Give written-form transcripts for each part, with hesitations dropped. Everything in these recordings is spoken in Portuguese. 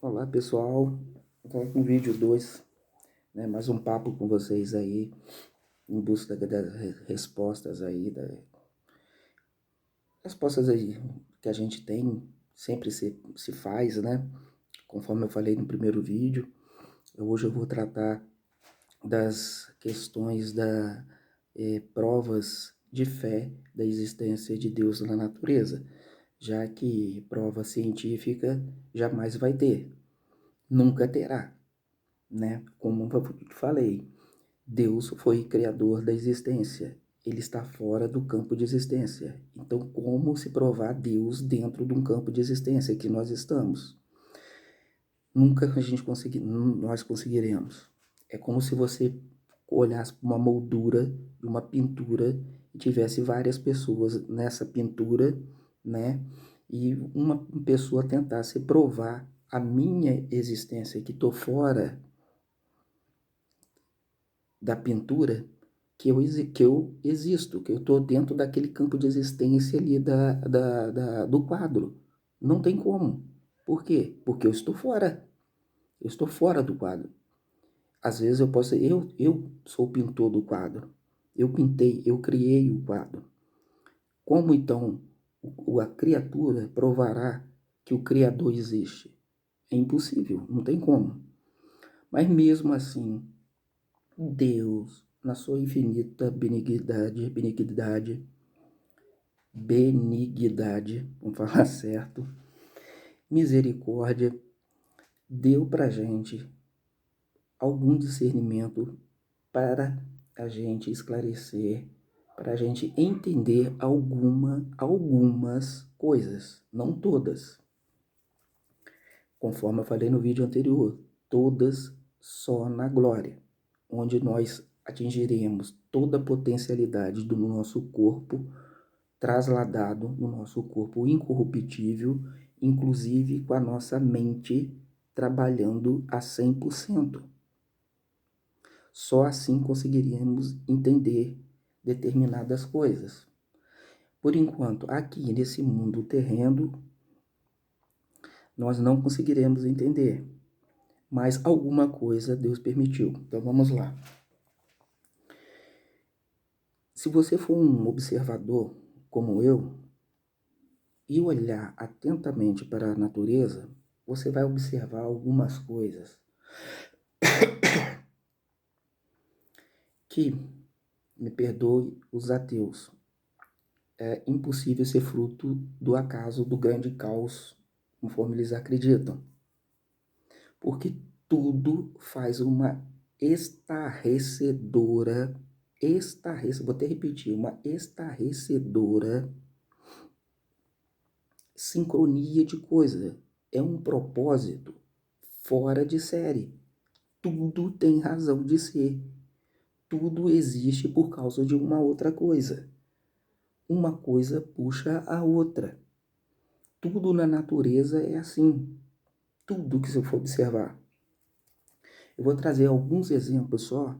Olá pessoal, estou com o vídeo 2, né? Mais um papo com vocês aí, em busca das respostas aí, respostas aí que a gente tem, sempre se faz, né? Conforme eu falei no primeiro vídeo, hoje eu vou tratar das questões provas de fé da existência de Deus na natureza, já que prova científica jamais vai ter, nunca terá. Né? Como eu te falei, Deus foi criador da existência. Ele está fora do campo de existência. Então, como se provar Deus dentro de um campo de existência que nós estamos? Nunca nós conseguiremos. É como se você olhasse para uma moldura de uma pintura e tivesse várias pessoas nessa pintura, né? E uma pessoa tentasse provar a minha existência, que estou fora da pintura, que eu existo, que eu estou dentro daquele campo de existência ali do quadro. Não tem como. Por quê? Porque eu estou fora. Eu estou fora do quadro. Às vezes eu sou o pintor do quadro. Eu pintei, eu criei o quadro. Como então a criatura provará que o Criador existe? É impossível, não tem como. Mas mesmo assim, Deus, na sua infinita benignidade, vamos falar certo, misericórdia, deu para a gente algum discernimento para a gente esclarecer, para a gente entender algumas coisas, não todas. Conforme eu falei no vídeo anterior, todas só na glória, onde nós atingiremos toda a potencialidade do nosso corpo, trasladado no nosso corpo incorruptível, inclusive com a nossa mente trabalhando a 100%. Só assim conseguiríamos entender determinadas coisas. Por enquanto, aqui nesse mundo terreno, nós não conseguiremos entender, mas alguma coisa Deus permitiu. Então vamos lá. Se você for um observador como eu e olhar atentamente para a natureza, você vai observar algumas coisas que, me perdoe os ateus, é impossível ser fruto do acaso do grande caos, conforme eles acreditam. Porque tudo faz uma vou até repetir, uma estarrecedora sincronia de coisa. É um propósito fora de série. Tudo tem razão de ser. Tudo existe por causa de uma outra coisa. Uma coisa puxa a outra. Tudo na natureza é assim. Tudo que você for observar. Eu vou trazer alguns exemplos só,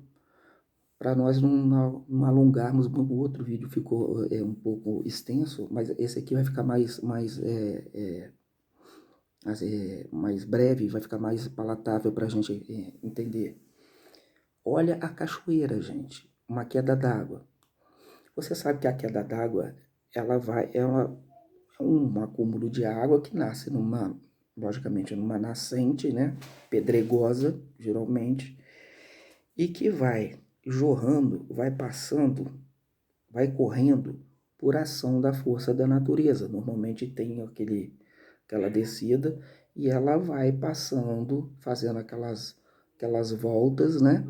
para nós não alongarmos. O outro vídeo ficou um pouco extenso, mas esse aqui vai ficar mais breve, vai ficar mais palatável para a gente entender. Olha a cachoeira, gente, uma queda d'água. Você sabe que a queda d'água, é um acúmulo de água que nasce logicamente, numa nascente, né, pedregosa, geralmente, e que vai jorrando, vai passando, vai correndo por ação da força da natureza. Normalmente tem aquela descida e ela vai passando, fazendo aquelas voltas, né?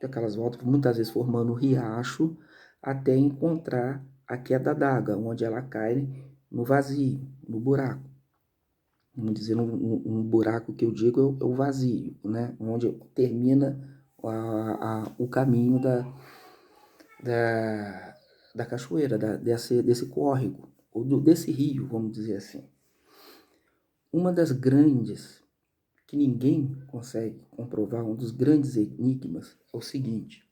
Aquelas voltas, muitas vezes formando um riacho, até encontrar a queda d'água, onde ela cai no vazio, no buraco. Vamos dizer, um buraco que eu digo é o vazio, né? Onde termina o caminho da cachoeira, desse córrego, ou desse rio, vamos dizer assim. Uma das grandes, que ninguém consegue comprovar, um dos grandes enigmas é o seguinte: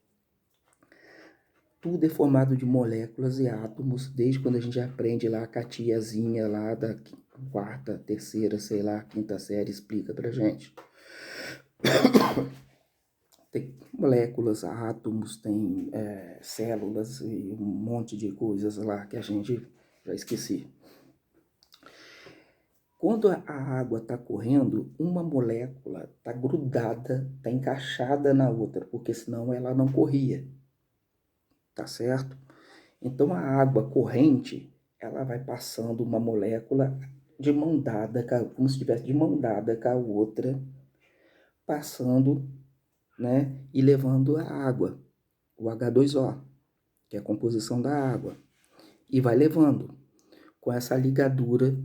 tudo é formado de moléculas e átomos, desde quando a gente aprende lá, a tiazinha lá da quarta, terceira, sei lá, quinta série explica pra gente. Tem moléculas, átomos, tem células e um monte de coisas lá que a gente já esqueci. Quando a água está correndo, uma molécula está grudada, está encaixada na outra, porque senão ela não corria, tá certo? Então a água corrente, ela vai passando uma molécula de mão dada, como se estivesse de mão dada com a outra, passando, né, e levando a água, o H2O, que é a composição da água, e vai levando com essa ligadura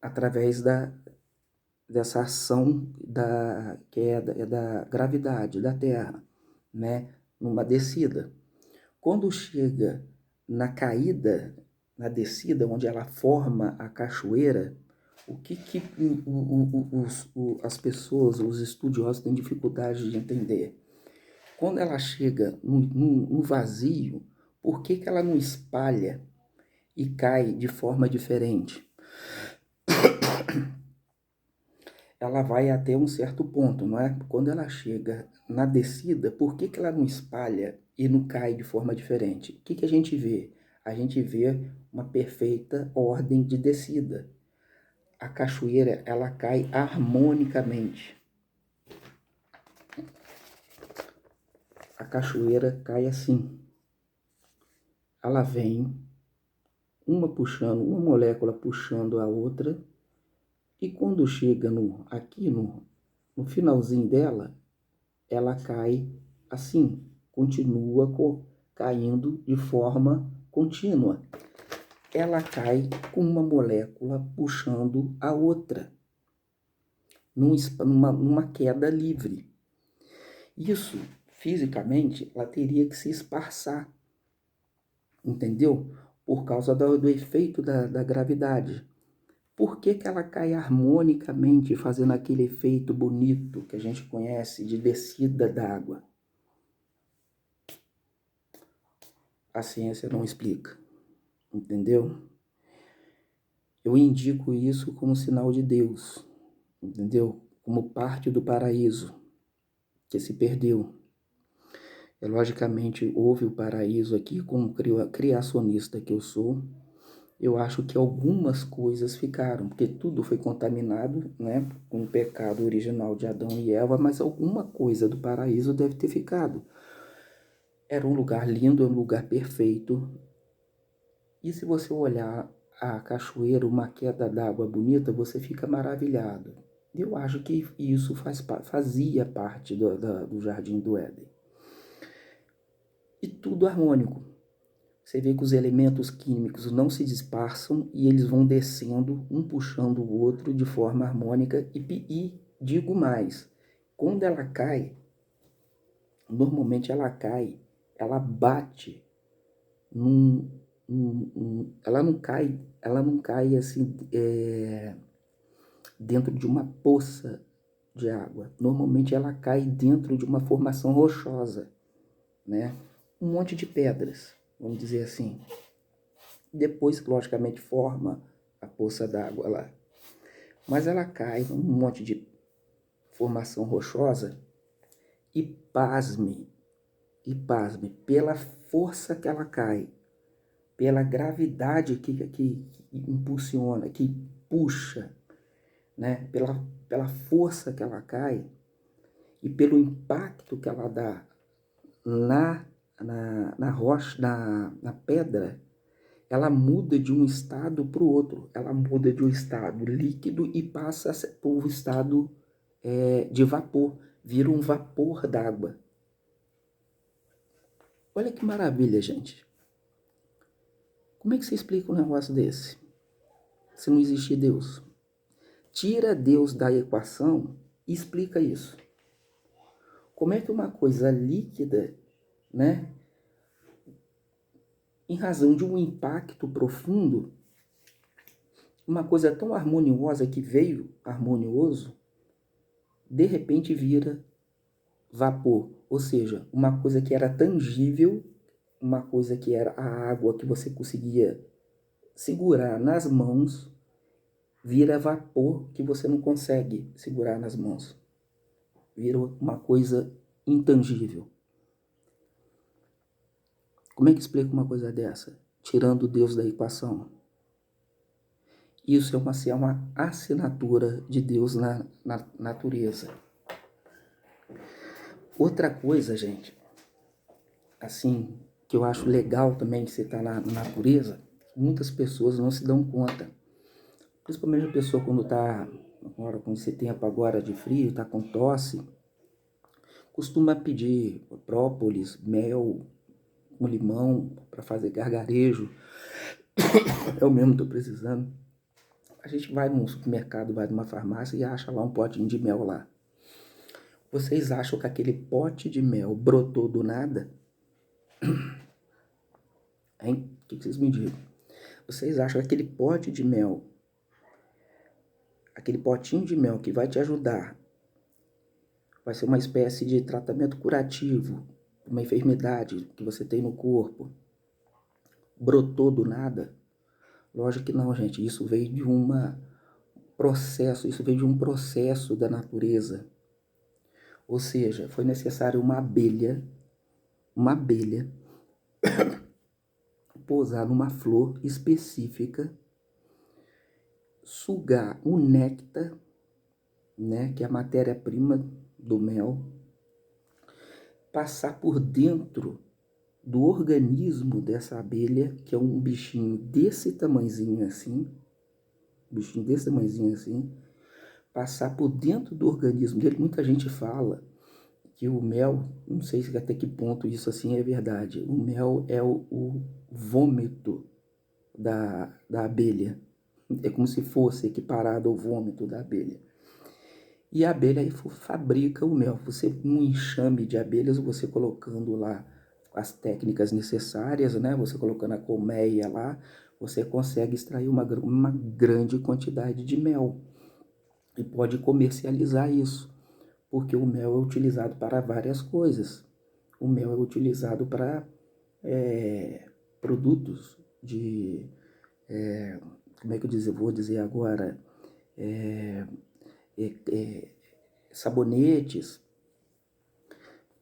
através dessa ação que é da gravidade da Terra, né, numa descida. Quando chega na caída, na descida, onde ela forma a cachoeira, o que as pessoas, os estudiosos têm dificuldade de entender? Quando ela chega no vazio, por que ela não espalha e cai de forma diferente? Ela vai até um certo ponto, não é? Quando ela chega na descida, por que ela não espalha e não cai de forma diferente? O que a gente vê? A gente vê uma perfeita ordem de descida. A cachoeira, ela cai harmonicamente. A cachoeira cai assim. Ela vem, uma molécula puxando a outra, e quando chega aqui no finalzinho dela, ela cai assim, continua caindo de forma contínua. Ela cai com uma molécula puxando a outra, numa queda livre. Isso, fisicamente, ela teria que se esparçar, entendeu? Por causa do efeito da gravidade. Por que ela cai harmonicamente, fazendo aquele efeito bonito que a gente conhece de descida d'água? A ciência não explica, entendeu? Eu indico isso como sinal de Deus, entendeu? Como parte do paraíso que se perdeu. Logicamente, houve o paraíso aqui, como criacionista que eu sou. Eu acho que algumas coisas ficaram, porque tudo foi contaminado, né, com o pecado original de Adão e Eva, mas alguma coisa do paraíso deve ter ficado. Era um lugar lindo, um lugar perfeito. E se você olhar a cachoeira, uma queda d'água bonita, você fica maravilhado. Eu acho que isso fazia parte do Jardim do Éden. E tudo harmônico. Você vê que os elementos químicos não se dispersam e eles vão descendo, um puxando o outro de forma harmônica. E digo mais, quando ela cai, normalmente ela bate ela não cai assim dentro de uma poça de água. Normalmente ela cai dentro de uma formação rochosa, né? Um monte de pedras, vamos dizer assim. Depois, logicamente, forma a poça d'água lá. Mas ela cai num monte de formação rochosa e pasme, pela força que ela cai, pela gravidade que impulsiona, que puxa, né? Pela força que ela cai e pelo impacto que ela dá na rocha, na pedra, ela muda de um estado para o outro. Ela muda de um estado líquido e passa para um estado de vapor. Vira um vapor d'água. Olha que maravilha, gente. Como é que você explica um negócio desse? Se não existe Deus. Tira Deus da equação e explica isso. Como é que uma coisa líquida, né, em razão de um impacto profundo, uma coisa tão harmoniosa que veio harmonioso, de repente vira vapor, ou seja, uma coisa que era tangível, uma coisa que era a água que você conseguia segurar nas mãos, vira vapor que você não consegue segurar nas mãos. Vira uma coisa intangível. Como é que explica uma coisa dessa? Tirando Deus da equação. Isso é uma assinatura de Deus na natureza. Outra coisa, gente, assim, que eu acho legal também de você estar na natureza, muitas pessoas não se dão conta. Principalmente a pessoa quando você tem agora de frio, está com tosse, costuma pedir própolis, mel, com limão para fazer gargarejo. Eu mesmo estou precisando. A gente vai num supermercado, vai numa farmácia e acha lá um potinho de mel lá. Vocês acham que aquele pote de mel brotou do nada? Hein? O que vocês me digam? Vocês acham que aquele pote de mel, aquele potinho de mel que vai te ajudar, vai ser uma espécie de tratamento curativo, uma enfermidade que você tem no corpo, brotou do nada? Lógico que não, gente. Isso veio de um processo da natureza. Ou seja, foi necessário uma abelha pousar numa flor específica, sugar o néctar, né, que é a matéria-prima do mel, passar por dentro do organismo dessa abelha, que é um bichinho desse tamanhozinho assim, passar por dentro do organismo dele. Muita gente fala que o mel, não sei se até que ponto isso assim é verdade, o mel é o vômito da abelha. É como se fosse equiparado ao vômito da abelha. E a abelha aí fabrica o mel. Você, um enxame de abelhas, você colocando lá as técnicas necessárias, né? Você colocando a colmeia lá, você consegue extrair uma grande quantidade de mel. E pode comercializar isso, porque o mel é utilizado para várias coisas. O mel é utilizado para produtos de... como é que vou dizer agora? Sabonetes,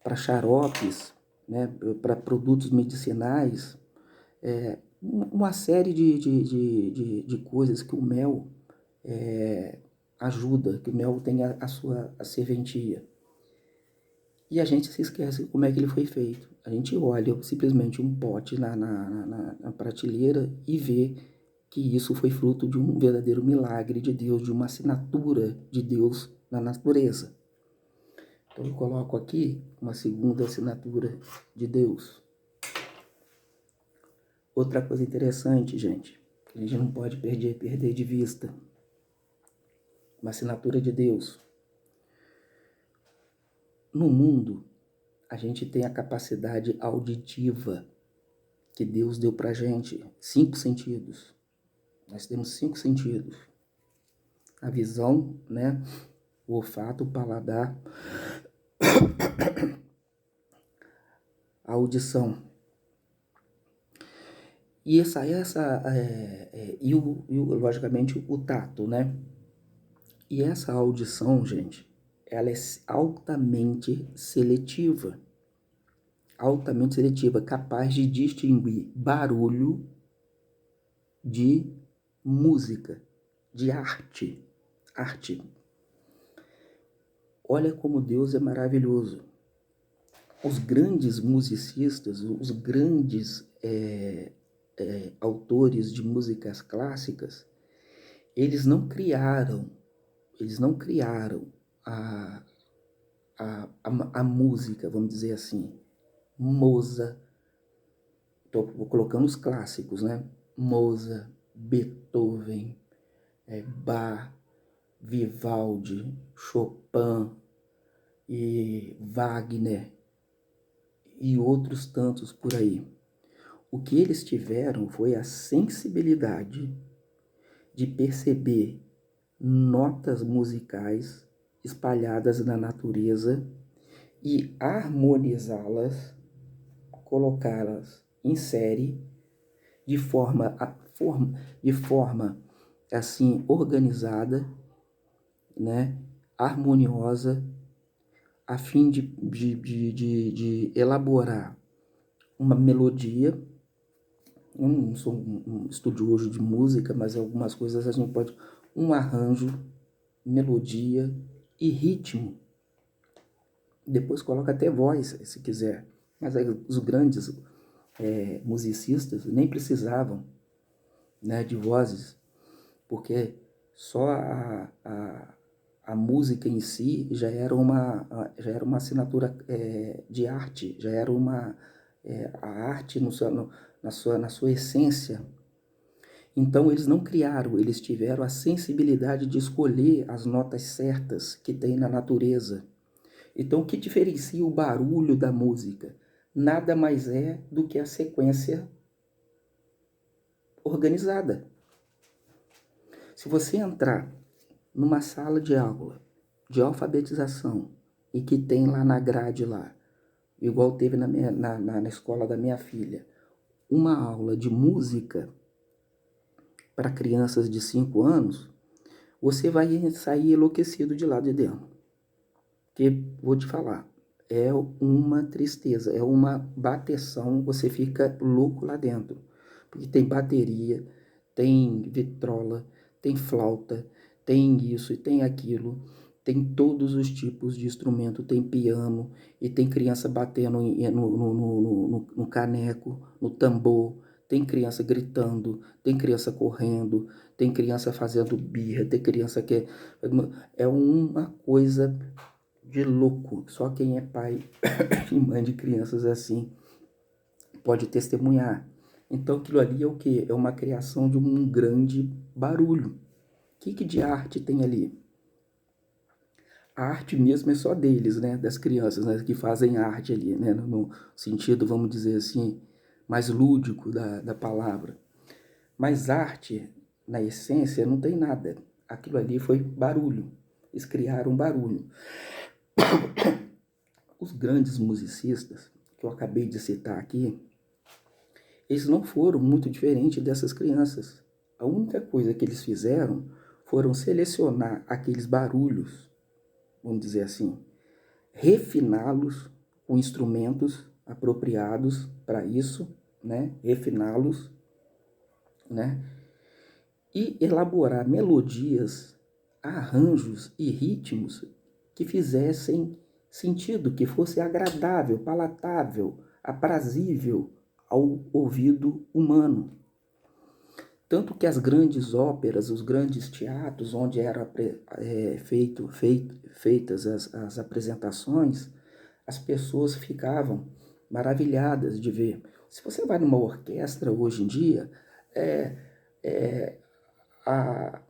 para xaropes, né, para produtos medicinais, uma série de coisas que o mel ajuda, que o mel tem a sua serventia. E a gente se esquece como é que ele foi feito. A gente olha simplesmente um pote na prateleira e vê que isso foi fruto de um verdadeiro milagre de Deus, de uma assinatura de Deus na natureza. Então eu coloco aqui uma segunda assinatura de Deus. Outra coisa interessante, gente, que a gente não pode perder de vista. Uma assinatura de Deus. No mundo, a gente tem a capacidade auditiva que Deus deu pra gente. 5 sentidos. Nós temos 5 sentidos. A visão, né? O olfato, o paladar, a audição. E logicamente, o tato, né? E essa audição, gente, ela é altamente seletiva, capaz de distinguir barulho de música, de arte. Olha como Deus é maravilhoso. Os grandes musicistas, os grandes autores de músicas clássicas, eles não criaram a música, vamos dizer assim. Mozart, estou colocando os clássicos, né? Mozart, Beethoven, Bach, Vivaldi, Chopin e Wagner e outros tantos por aí. O que eles tiveram foi a sensibilidade de perceber notas musicais espalhadas na natureza e harmonizá-las, colocá-las em série de forma assim organizada, né, harmoniosa, a fim de elaborar uma melodia. Eu não sou um estudioso de música, mas algumas coisas a gente pode... Um arranjo, melodia e ritmo. Depois coloca até voz, se quiser. Mas aí os grandes musicistas nem precisavam, né, de vozes, porque só a música em si já era uma assinatura de arte, já era a arte na sua essência. Então eles não criaram, eles tiveram a sensibilidade de escolher as notas certas que tem na natureza. Então o que diferencia o barulho da música? Nada mais é do que a sequência organizada. Se você entrar numa sala de aula de alfabetização e que tem lá na grade lá, igual teve na escola da minha filha, uma aula de música para crianças de 5 anos, você vai sair enlouquecido de lá de dentro. Porque, vou te falar, é uma tristeza, é uma bateção, você fica louco lá dentro. Porque tem bateria, tem vitrola, tem flauta, tem isso e tem aquilo, tem todos os tipos de instrumento, tem piano, e tem criança batendo no caneco, no tambor, tem criança gritando, tem criança correndo, tem criança fazendo birra, tem criança que... É uma coisa de louco. Só quem é pai e mãe de crianças assim pode testemunhar. Então aquilo ali é o quê? É uma criação de um grande barulho. O que de arte tem ali? A arte mesmo é só deles, né? Das crianças, né? Que fazem arte ali, né? No sentido, vamos dizer assim, mais lúdico da palavra. Mas arte, na essência, não tem nada. Aquilo ali foi barulho. Eles criaram barulho. Os grandes musicistas, que eu acabei de citar aqui, eles não foram muito diferentes dessas crianças. A única coisa que eles fizeram foram selecionar aqueles barulhos, vamos dizer assim, refiná-los com instrumentos apropriados para isso, né? Refiná-los, né? E elaborar melodias, arranjos e ritmos que fizessem sentido, que fosse agradável, palatável, aprazível ao ouvido humano. Tanto que as grandes óperas, os grandes teatros, onde eram feitas as apresentações, as pessoas ficavam maravilhadas de ver. Se você vai numa orquestra hoje em dia, a,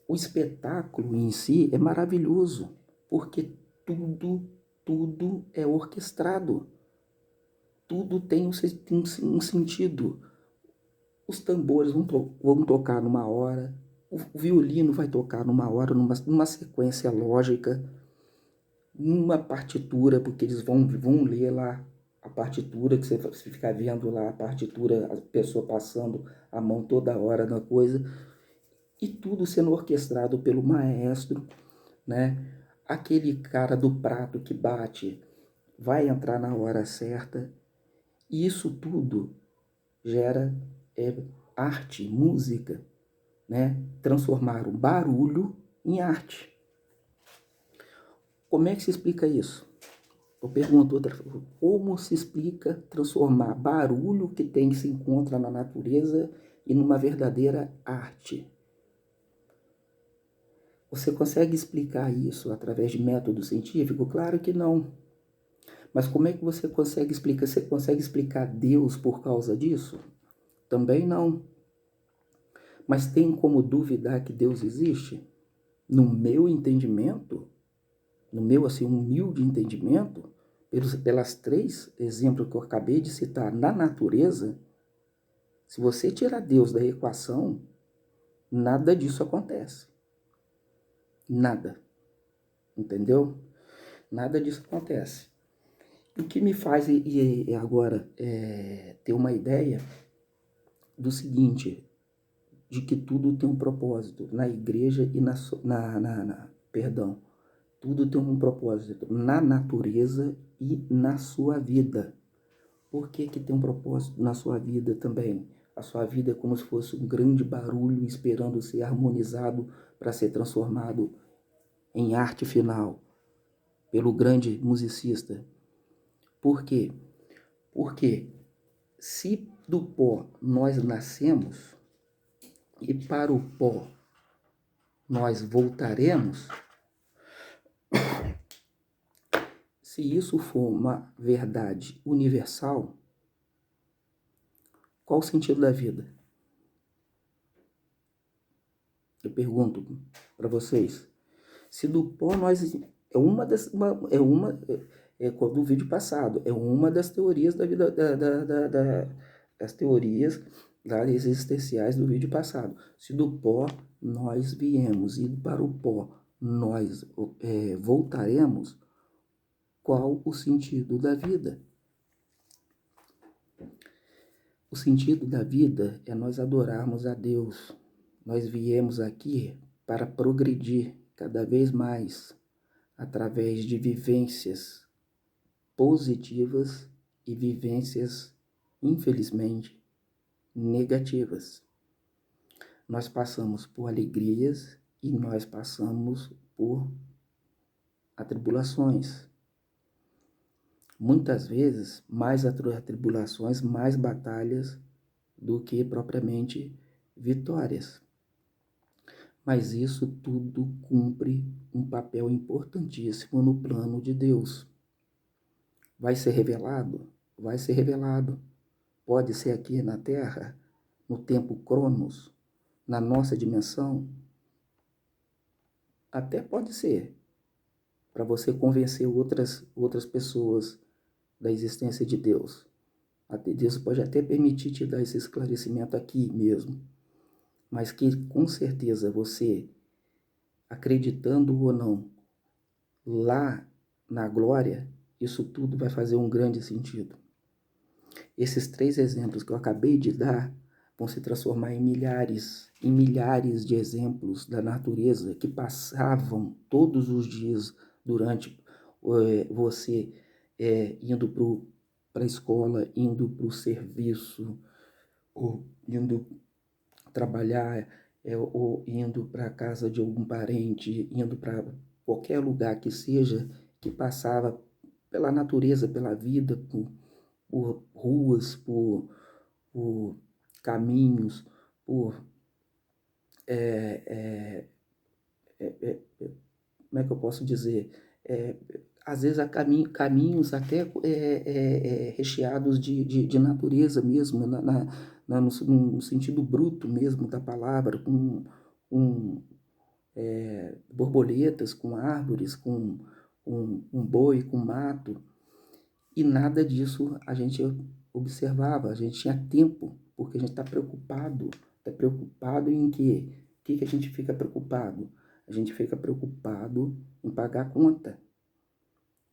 o espetáculo em si é maravilhoso, porque tudo é orquestrado, tudo tem um sentido. Os tambores vão tocar numa hora, o violino vai tocar numa hora, numa sequência lógica, numa partitura, porque eles vão ler lá a partitura, que você fica vendo lá a partitura, a pessoa passando a mão toda hora na coisa, e tudo sendo orquestrado pelo maestro, né? Aquele cara do prato que bate vai entrar na hora certa, e isso tudo gera arte, música, né? Transformar o barulho em arte. Como é que se explica isso? Eu pergunto outra coisa. Como se explica transformar barulho que se encontra na natureza em uma verdadeira arte? Você consegue explicar isso através de método científico? Claro que não. Mas como é que você consegue explicar? Você consegue explicar Deus por causa disso? Também não. Mas tem como duvidar que Deus existe? No meu entendimento, no meu assim humilde entendimento, pelas 3 exemplos que eu acabei de citar na natureza, se você tirar Deus da equação, nada disso acontece. Nada. Entendeu? Nada disso acontece. O que me faz agora ter uma ideia do seguinte, de que tudo tem um propósito na igreja e perdão, tudo tem um propósito na natureza e na sua vida. Por que que tem um propósito na sua vida também? A sua vida é como se fosse um grande barulho esperando ser harmonizado para ser transformado em arte final pelo grande musicista. Por quê? Porque se do pó nós nascemos e para o pó nós voltaremos, se isso for uma verdade universal, qual o sentido da vida? Eu pergunto para vocês. Se do pó nós do vídeo passado, é uma das teorias da vida das teorias existenciais do vídeo passado. Se do pó nós viemos e para o pó nós voltaremos, qual o sentido da vida? O sentido da vida é nós adorarmos a Deus. Nós viemos aqui para progredir cada vez mais através de vivências positivas e vivências, infelizmente, negativas. Nós passamos por alegrias e nós passamos por atribulações. Muitas vezes, mais atribulações, mais batalhas do que propriamente vitórias. Mas isso tudo cumpre um papel importantíssimo no plano de Deus. Vai ser revelado? Vai ser revelado. Pode ser aqui na Terra, no tempo Cronos, na nossa dimensão? Até pode ser, para você convencer outras pessoas da existência de Deus. Deus pode até permitir te dar esse esclarecimento aqui mesmo, mas que com certeza você, acreditando ou não, lá na glória, isso tudo vai fazer um grande sentido. Esses 3 exemplos que eu acabei de dar vão se transformar em milhares de exemplos da natureza que passavam todos os dias durante você indo para a escola, indo para o serviço, ou indo trabalhar, ou indo para a casa de algum parente, indo para qualquer lugar que seja, que passava pela natureza, pela vida, por ruas, por caminhos, por como é que eu posso dizer? Às vezes há caminhos até recheados de natureza mesmo, no sentido bruto mesmo da palavra, com borboletas, com árvores, com um boi, com mato. E nada disso a gente observava, a gente tinha tempo, porque a gente está preocupado. Está preocupado em quê? O que a gente fica preocupado? A gente fica preocupado em pagar a conta,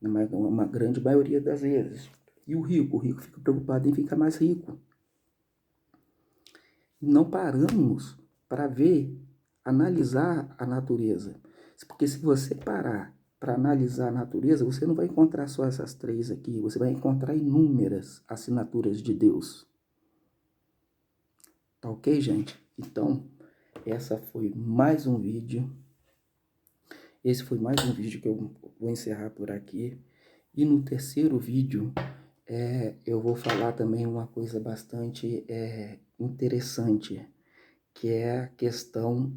uma grande maioria das vezes. E o rico fica preocupado em ficar mais rico. Não paramos para ver, analisar a natureza. Porque se você parar para analisar a natureza, você não vai encontrar só essas 3 aqui, você vai encontrar inúmeras assinaturas de Deus. Tá ok, gente? Então, esse foi mais um vídeo que eu vou encerrar por aqui. E no terceiro vídeo, eu vou falar também uma coisa bastante interessante, que é a questão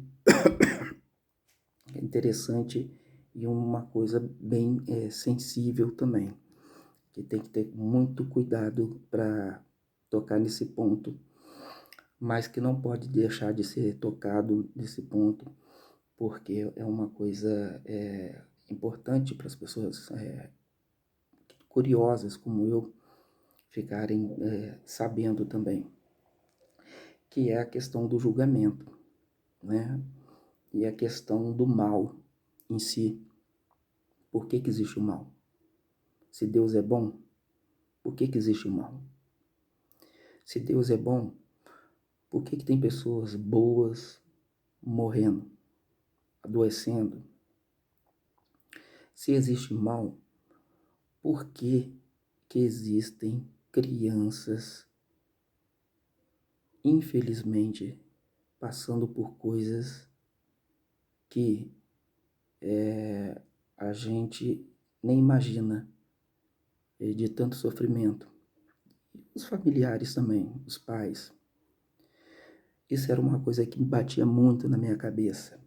interessante e uma coisa bem sensível também, que tem que ter muito cuidado para tocar nesse ponto, mas que não pode deixar de ser tocado nesse ponto, porque é uma coisa importante para as pessoas curiosas como eu ficarem sabendo também, que é a questão do julgamento, né? E a questão do mal em si. Por que que existe o mal? Se Deus é bom, por que que existe o mal? Se Deus é bom, por que que tem pessoas boas morrendo, adoecendo? Se existe mal, por que que existem crianças, infelizmente, passando por coisas que a gente nem imagina, de tanto sofrimento? Os familiares também, os pais. Isso era uma coisa que me batia muito na minha cabeça.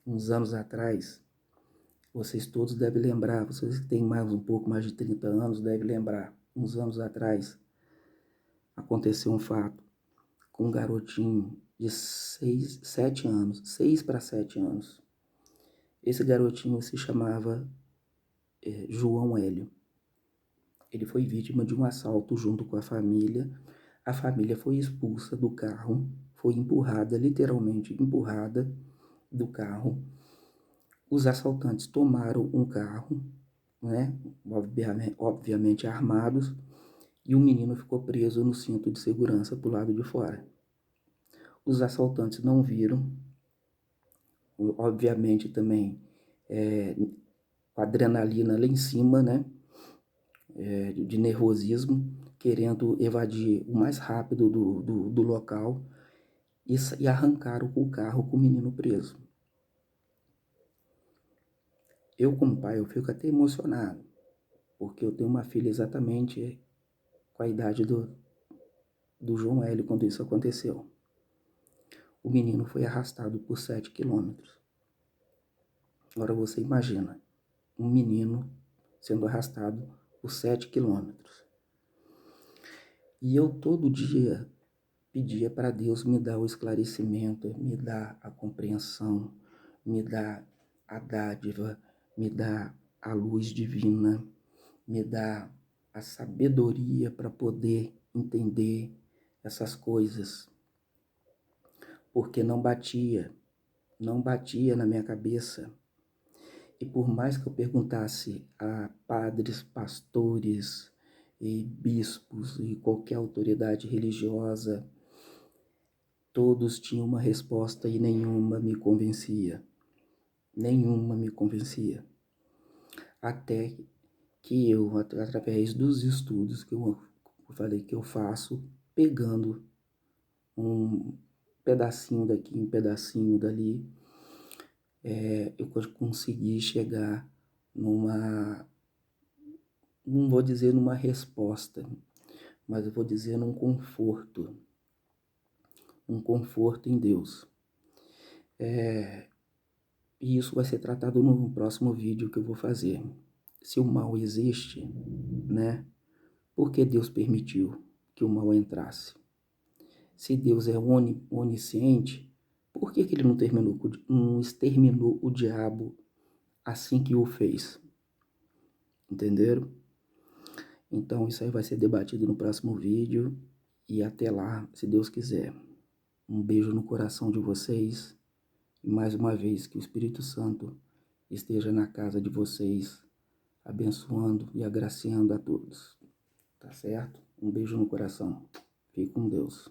Uns anos atrás, vocês todos devem lembrar, vocês que têm um pouco mais de 30 anos devem lembrar. Uns anos atrás, aconteceu um fato com um garotinho de 7 anos, 6 para 7 anos. Esse garotinho se chamava João Hélio. Ele foi vítima de um assalto junto com a família. A família foi expulsa do carro, foi empurrada, literalmente empurrada do carro. Os assaltantes tomaram um carro, né, obviamente armados, e o menino ficou preso no cinto de segurança do lado de fora. Os assaltantes não viram, obviamente também com adrenalina lá em cima, né, de nervosismo, querendo evadir o mais rápido do local, e arrancaram o carro com o menino preso. Eu, como pai, eu fico até emocionado, porque eu tenho uma filha exatamente com a idade do João Hélio quando isso aconteceu. O menino foi arrastado por 7 quilômetros. Agora você imagina, um menino sendo arrastado por 7 quilômetros. E eu todo dia pedia para Deus me dar o esclarecimento, me dar a compreensão, me dar a dádiva, me dar a luz divina, me dar a sabedoria para poder entender essas coisas. Porque não batia na minha cabeça. E por mais que eu perguntasse a padres, pastores e bispos e qualquer autoridade religiosa, todos tinham uma resposta e nenhuma me convencia. Nenhuma me convencia. Até que eu, através dos estudos que eu falei que eu faço, pegando um pedacinho daqui, um pedacinho dali, eu consegui chegar numa, não vou dizer numa resposta, mas eu vou dizer num conforto. Um conforto em Deus. E isso vai ser tratado no próximo vídeo que eu vou fazer. Se o mal existe, né? Por que Deus permitiu que o mal entrasse? Se Deus é onisciente, por que ele não exterminou o diabo assim que o fez? Entenderam? Então isso aí vai ser debatido no próximo vídeo. E até lá, se Deus quiser. Um beijo no coração de vocês. E mais uma vez que o Espírito Santo esteja na casa de vocês, abençoando e agraciando a todos. Tá certo? Um beijo no coração. Fique com Deus.